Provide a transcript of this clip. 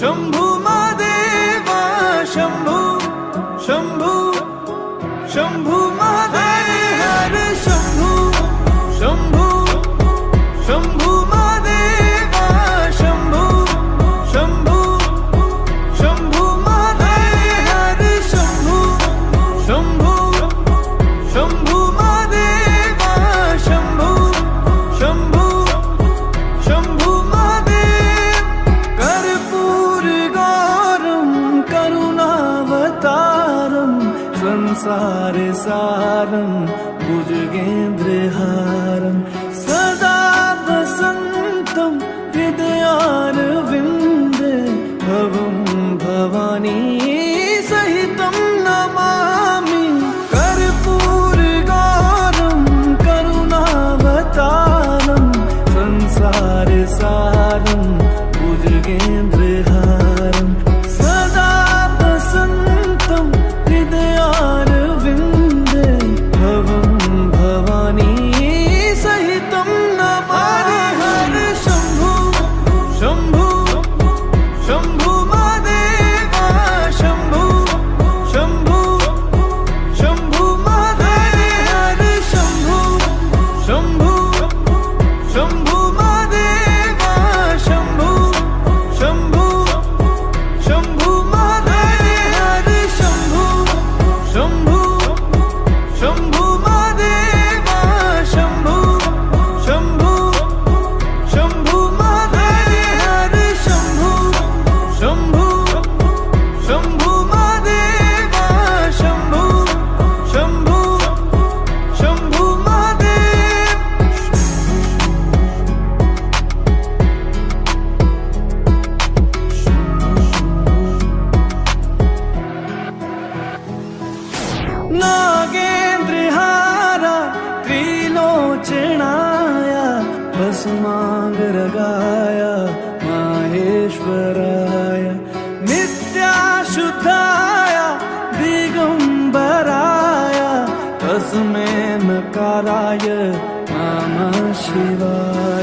शंभु महादेवा शंभु शंभु शंभु महादेव हर शंभु शंभु शंभु महादेवा शंभु शंभु शंभु महादेव हर शंभु शंभु शंभु महादेवा शंभु शंभु शंभु महादेव कर्पूर गौरम करुणावतारम संसार सारम भुजगेन्द्रहारम सदा वसंतम हृदयारविंदे भवं भवानी सहितं नमामि कर्पूर गौरम करुणावतारम संसार सारम भुजगेन्द्रहारम सदा वसंतम हृदयारविंदे भवं भवानी सहितं नमामि हर शंभु शंभु शंभु महादेवा शंभु शंभु शंभु महादेव हर शंभु शंभु शंभु महादेवा शंभु शंभु शंभु महादेव हर शंभु शंभु शंभु महादेवा शंभु शंभु शंभु महादेव हर शंभु शंभु शंभु महादेवा शंभु शंभु शंभु महादेव नागेन्द्रहारा त्रिलोचनाया भस्मांगरगाया माहेश्वराय नित्याशुद्धाय दिगंबराय तस्मै नकाराय नमः शिवाय।